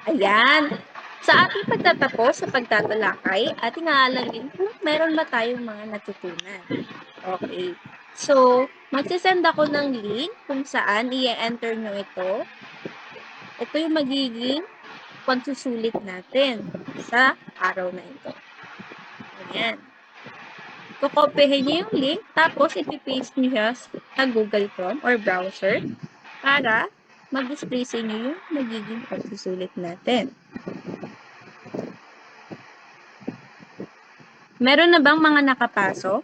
Ayan. Sa ating pagtatapos sa pagtatalakay, ating aalamin kung meron ba tayong mga natutunan. Okay. So, magsisend ako ng link kung saan i-enter nyo ito. Ito yung magiging pagsusulit natin sa araw na ito. Ayan. Kukopihin nyo yung link, tapos ipipaste nyo siya sa Google Chrome or browser para mag-display sa inyo yung magiging pagsusulit natin. Meron na bang mga nakapasok?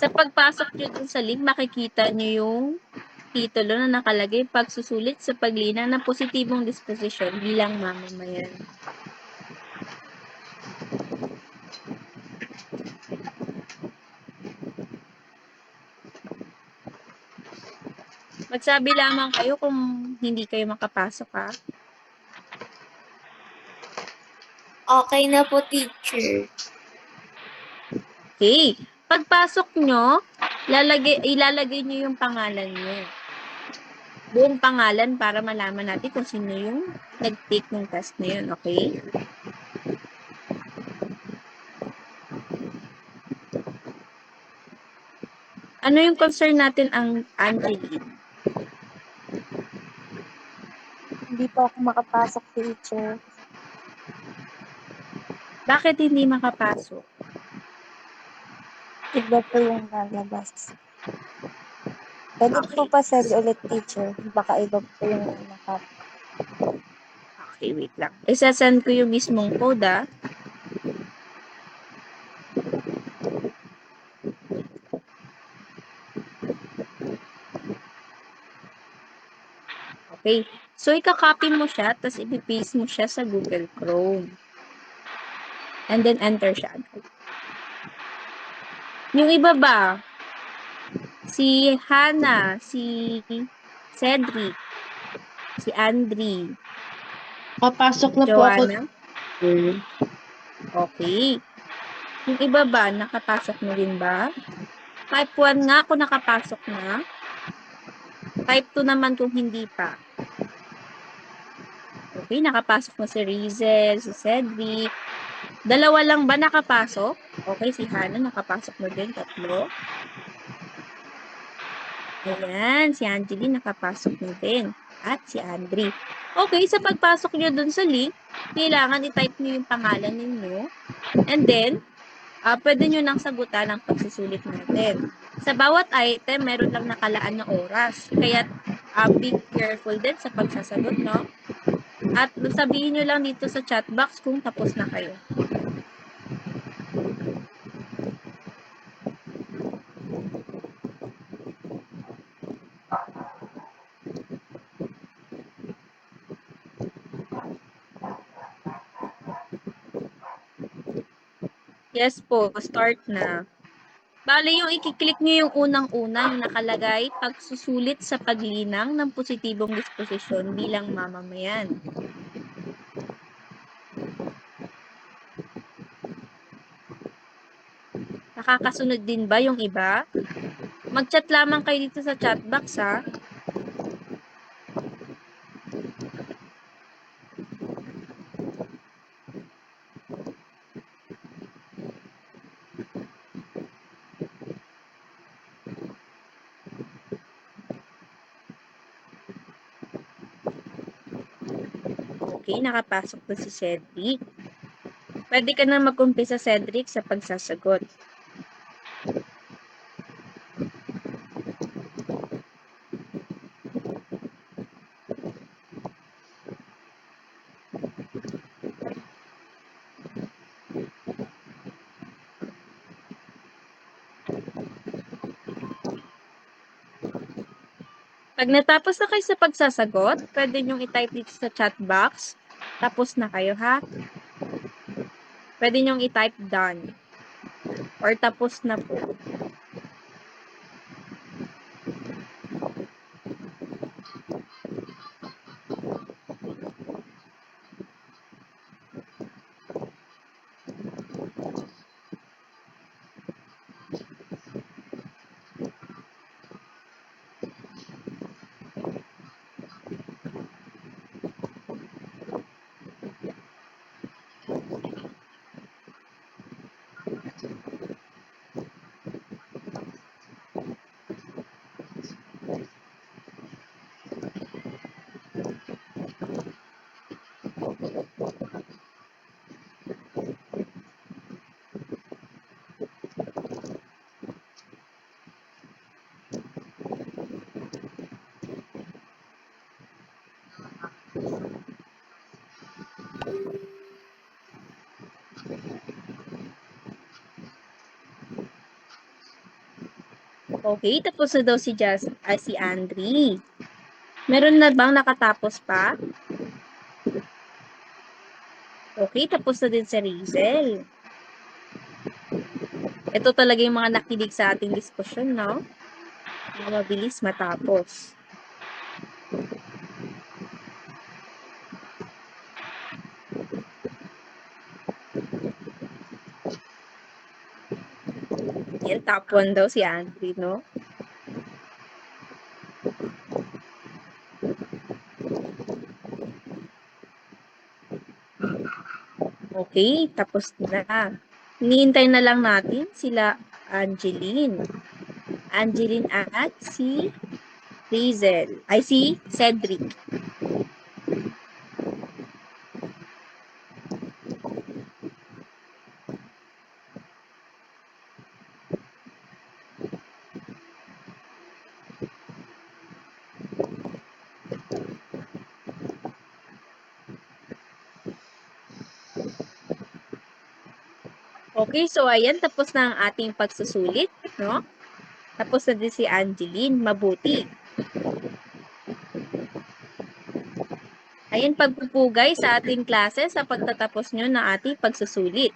Sa pagpasok nyo dun sa link, makikita nyo yung titulo na nakalagay pagsusulit sa paglinang ng positibong disposisyon bilang mamamayan. Magsabi lamang kayo kung hindi kayo makapasok, ha? Okay na po, teacher. Okay. Pagpasok nyo, ilalagay nyo yung pangalan nyo. Buong pangalan para malaman natin kung sino yung nag-take ng test na yun, okay? Ano yung concern natin ang Angeline? Hindi po ako makapasok, teacher. Bakit hindi makapasok? Iba po yung lalabas. Pwede Okay. po pa send ulit, teacher. Baka iba po yung nakap. Okay, wait lang. Isasend ko yung mismong code, ah. Okay. So, ika-copy mo siya, tapos ipipaste mo siya sa Google Chrome. And then, enter siya. Yung iba ba? Si Hannah, si Cedric, si Andri, Papasok na po ako. Joanna. Okay. Yung iba ba, nakapasok na rin ba? Type 1 nga kung nakapasok na. Type 2 naman kung hindi pa. Okay, nakapasok na si Rizel, si Cedric. Dalawa lang ba nakapasok? Okay, si Hannah nakapasok na din, 3. Ayan, si Angeline nakapasok na din. At si Andri. Okay, sa pagpasok nyo dun sa link, kailangan i-type nyo yung pangalan ninyo. And then, pwede nyo nang sagutan ang pagsusulit natin. Sa bawat item, meron lang nakalaan na oras. Kaya, be careful din sa pagsasagot, no? At sabihin nyo lang dito sa chat box kung tapos na kayo. Yes po, start na. Bale, yung i-click nyo yung unang-una, yung nakalagay, pagsusulit sa paglinang ng positibong disposisyon bilang mamamayan. Nakakasunod din ba yung iba? Mag-chat lamang kayo dito sa chat box, ha? Okay, nakapasok na si Cedric. Pwede ka na mag-umpisa, Cedric, sa pagsasagot. Pag natapos na kayo sa pagsasagot, pwede nyong i-type dito sa chat box. Tapos na kayo, ha? Pwede nyong i-type done. Or tapos na po. Okay, tapos na daw si Andri. Meron na bang nakatapos pa? Okay, tapos na din si Rizel. Ito talaga yung mga nakinig sa ating diskusyon, no? Na mabilis matapos. Yan, top 1 daw si Andri, no? Okay, tapos na. Hinihintay na lang natin sila Angeline. Angeline at si Rizel. Ay, si Cedric. Okay, so ayan, tapos na ang ating pagsusulit, no? Tapos na din si Angeline, mabuti. Ayan, pagpupugay sa ating klase sa pagtatapos nyo ng ating pagsusulit.